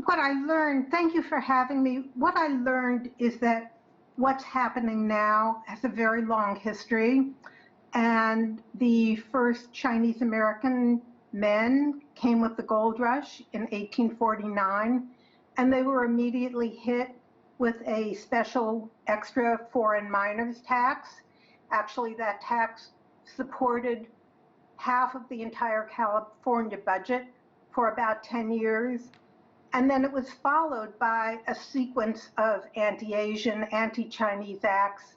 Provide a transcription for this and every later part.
What I learned, thank you for having me. What I learned is that what's happening now has a very long history. And the first Chinese American men came with the gold rush in 1849, and they were immediately hit with a special extra foreign miners tax. Actually, that tax supported half of the entire California budget for about 10 years. And then it was followed by a sequence of anti-Asian, anti-Chinese acts.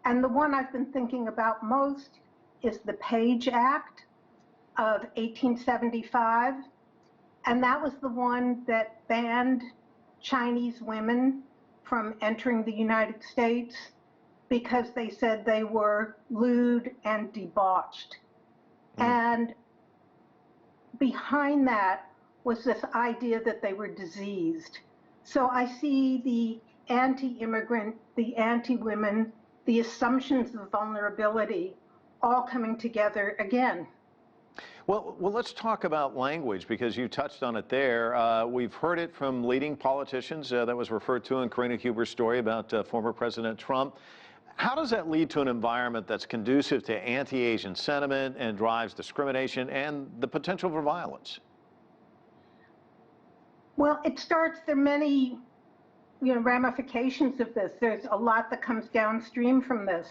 And the one I've been thinking about most is the Page Act of 1875. And that was the one that banned Chinese women from entering the United States because they said they were lewd and debauched. And behind that was this idea that they were diseased. So I see the anti-immigrant, the anti-women, the assumptions of vulnerability all coming together again. Well, let's talk about language, because you touched on it there. We've heard it from leading politicians. That was referred to in Karina Huber's story about former President Trump. How does that lead to an environment that's conducive to anti-Asian sentiment and drives discrimination and the potential for violence? Well, there are many ramifications of this. There's a lot that comes downstream from this.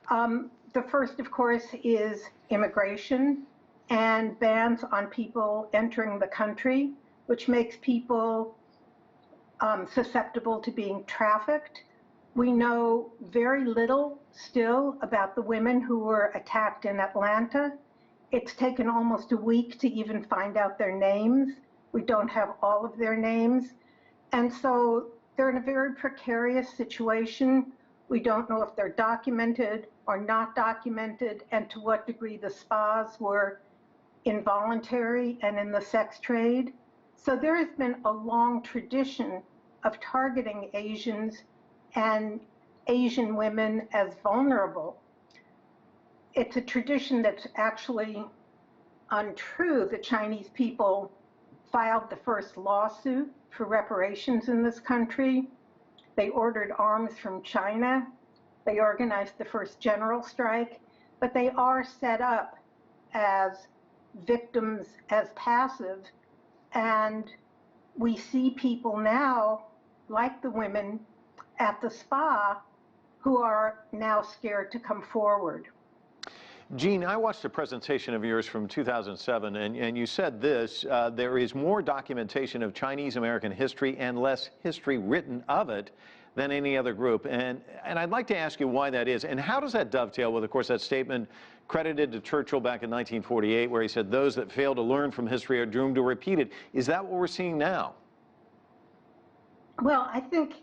The first, of course, is immigration and bans on people entering the country, which makes people susceptible to being trafficked. We know very little still about the women who were attacked in Atlanta. It's taken almost a week to even find out their names. We don't have all of their names. And so they're in a very precarious situation. We don't know if they're documented or not documented, and to what degree the spas were involuntary and in the sex trade. So there has been a long tradition of targeting Asians and Asian women as vulnerable. It's a tradition that's actually untrue. The Chinese people filed the first lawsuit for reparations in this country. They ordered arms from China. They organized the first general strike, but they are set up as victims, as passive. And we see people now, like the women at the spa, who are now scared to come forward. Jean, I watched a presentation of yours from 2007, and you said this, there is more documentation of Chinese American history and less history written of it than any other group. And I'd like to ask you why that is, and how does that dovetail with, of course, that statement credited to Churchill back in 1948, where he said, those that fail to learn from history are doomed to repeat it. Is that what we're seeing now? Well, I think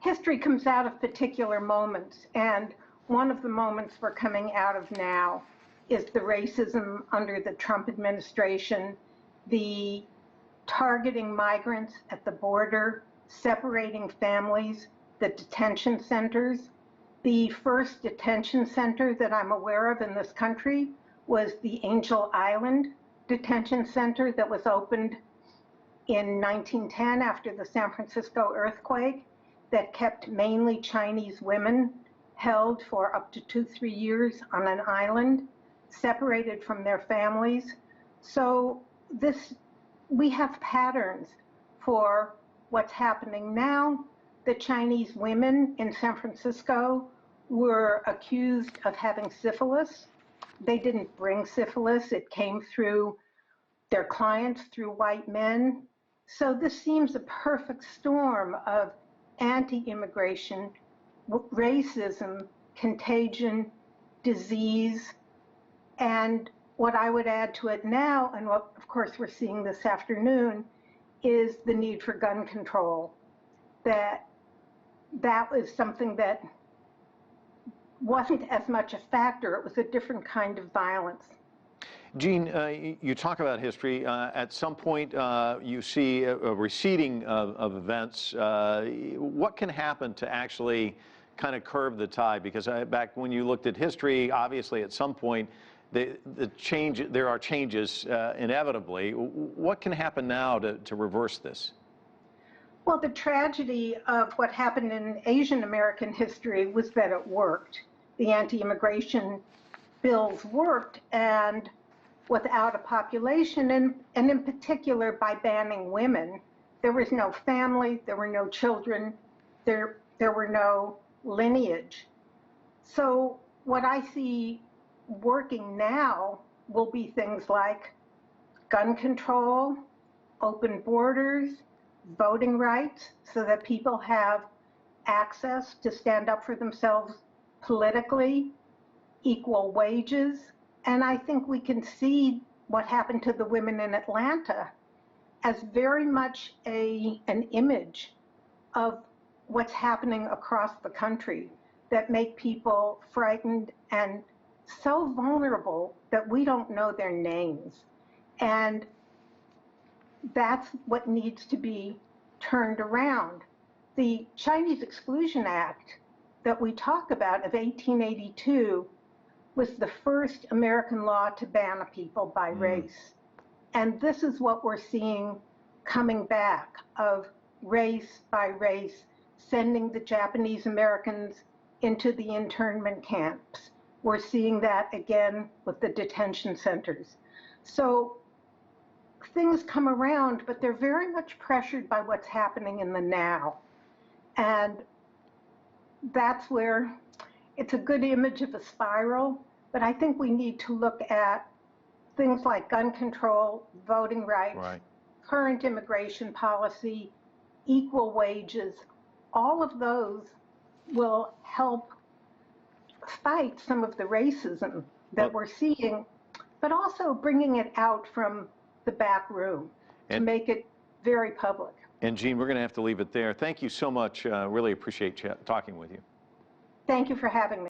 history comes out of particular moments, and one of the moments we're coming out of now is the racism under the Trump administration, the targeting migrants at the border, separating families, the detention centers. The first detention center that I'm aware of in this country was the Angel Island Detention Center that was opened in 1910 after the San Francisco earthquake, that kept mainly Chinese women held for up to 2-3 years on an island, separated from their families. So we have patterns for what's happening now. The Chinese women in San Francisco were accused of having syphilis. They didn't bring syphilis. It came through their clients, through white men. So this seems a perfect storm of anti-immigration, racism, contagion, disease, and what I would add to it now, and what of course we're seeing this afternoon, is the need for gun control. That was something that wasn't as much a factor. It was a different kind of violence. Jean, you talk about history. At some point, you see a receding of events. What can happen to actually kind of curb the tide? Because back when you looked at history, obviously at some point, there are changes inevitably. What can happen now to reverse this? Well, the tragedy of what happened in Asian American history was that it worked. The anti-immigration bills worked, and without a population, and in particular by banning women, there was no family, there were no children, there were no lineage. So what I see working now will be things like gun control, open borders, voting rights so that people have access to stand up for themselves politically, equal wages. And I think we can see what happened to the women in Atlanta as very much an image of what's happening across the country that make people frightened and so vulnerable that we don't know their names. And that's what needs to be turned around. The Chinese Exclusion Act that we talk about of 1882 was the first American law to ban a people by race. And this is what we're seeing coming back, of race by race, sending the Japanese Americans into the internment camps. We're seeing that again with the detention centers. So things come around, but they're very much pressured by what's happening in the now. And that's where it's a good image of a spiral, but I think we need to look at things like gun control, voting rights, current immigration policy, equal wages. All of those will help fight some of the racism that we're seeing, but also bringing it out from the back room to make it very public. And Jean, we're going to have to leave it there. Thank you so much. Really appreciate talking with you. Thank you for having me.